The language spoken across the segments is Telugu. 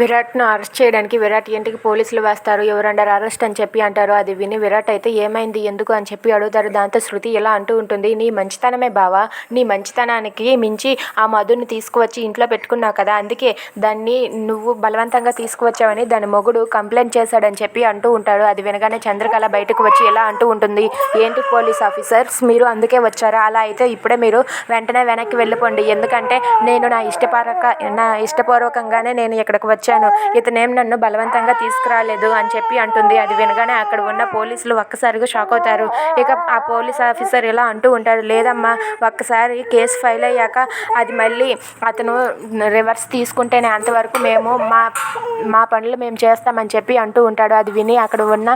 విరాట్ను అరెస్ట్ చేయడానికి విరాట్ ఇంటికి పోలీసులు వస్తారు. యువర్ అండర్ అరెస్ట్ అని చెప్పి అంటారు. అది విని విరాట్ అయితే ఏమైంది ఎందుకు అని చెప్పి అడుగుతారు. దాంతో శృతి ఇలా అంటూ ఉంటుంది, నీ మంచితనమే బావా, నీ మంచితనానికి మించి ఆ మధుని తీసుకువచ్చి ఇంట్లో పెట్టుకున్నావు కదా, అందుకే దాన్ని నువ్వు బలవంతంగా తీసుకువచ్చావని దాని మొగుడు కంప్లైంట్ చేశాడని చెప్పి అంటూ ఉంటాడు. అది వినగానే చంద్రకళ బయటకు వచ్చి ఇలా అంటూ ఉంటుంది, ఏంటి పోలీస్ ఆఫీసర్స్ మీరు అందుకే వచ్చారా? అలా అయితే ఇప్పుడే మీరు వెంటనే వెనక్కి వెళ్ళిపోండి. ఎందుకంటే నేను నా ఇష్టపూర్వకంగానే నేను ఇక్కడికి వచ్చాను. ఇతనేం నన్ను బలవంతంగా తీసుకురాలేదు అని చెప్పి అంటుంది. అది వినగానే అక్కడ ఉన్న పోలీసులు ఒక్కసారిగా షాక్ అవుతారు. ఇక ఆ పోలీస్ ఆఫీసర్ ఇలా అంటూ ఉంటాడు, లేదమ్మా, ఒక్కసారి కేసు ఫైల్ అయ్యాక అది మళ్ళీ అతను రివర్స్ తీసుకుంటేనే అంతవరకు మేము మా పనులు మేము చేస్తామని చెప్పి అంటూ ఉంటాడు. అది విని అక్కడ ఉన్న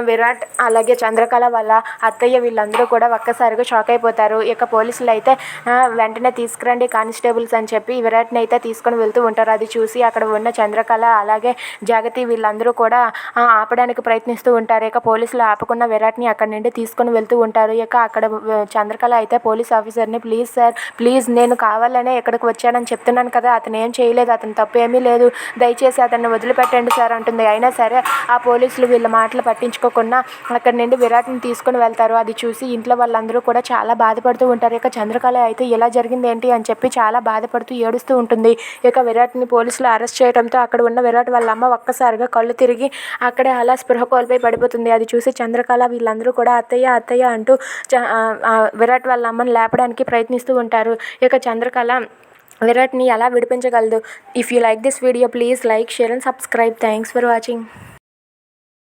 విరాట్ అలాగే చంద్రకళ వాళ్ళ అత్తయ్య వీళ్ళందరూ కూడా ఒక్కసారిగా షాక్ అయిపోతారు. ఇక పోలీసులు అయితే వెంటనే తీసుకురండి కానిస్టేబుల్స్ అని చెప్పి విరాట్ని అయితే తీసుకొని వెళ్తూ ఉంటారు. అది చూసి అక్కడ ఉన్న చంద్రకళ అలాగే జగతి వీళ్ళందరూ కూడా ఆపడానికి ప్రయత్నిస్తూ ఉంటారు. ఇక పోలీసులు ఆపకుండా విరాట్ని అక్కడి నుండి తీసుకొని వెళ్తూ ఉంటారు. ఇక అక్కడ చంద్రకళ అయితే పోలీస్ ఆఫీసర్ని, ప్లీజ్ సార్, ప్లీజ్ నేను కావాలనే ఇక్కడికి వచ్చానని చెప్తున్నాను కదా, అతను ఏం చేయలేదు, అతను తప్పు ఏమీ లేదు, దయచేసి అతన్ని వదిలిపెట్టండి సార్ అంటుంది. అయినా సరే ఆ పోలీసులు వీళ్ళ మాటలు పట్టించుకోకుండా అక్కడి నుండి విరాట్ని తీసుకొని వెళ్తారు. అది చూసి ఇంట్లో వాళ్ళందరూ కూడా చాలా బాధపడుతూ ఉంటారు. ఇక చంద్రకళ అయితే ఇలా జరిగింది ఏంటి అని చెప్పి చాలా బాధపడుతూ ఏడుస్తూ ఉంటుంది. ఇక విరాట్ని పోలీసులు అరెస్ట్ చేయడంతో అక్కడ ఉన్న విరాట్ వాళ్ళ అమ్మ ఒక్కసారిగా కళ్ళు తిరిగి అక్కడే అలా స్పృహ కోల్పోయి పడిపోతుంది. అది చూసి చంద్రకళ వీళ్ళందరూ కూడా అత్తయ్య అత్తయ్య అంటూ విరాట్ వాళ్ళ అమ్మని లేపడానికి ప్రయత్నిస్తూ ఉంటారు. ఇక చంద్రకళ విరాట్ని ఎలా విడిపించగలదు? If you like this video please like, share and subscribe. Thanks for watching.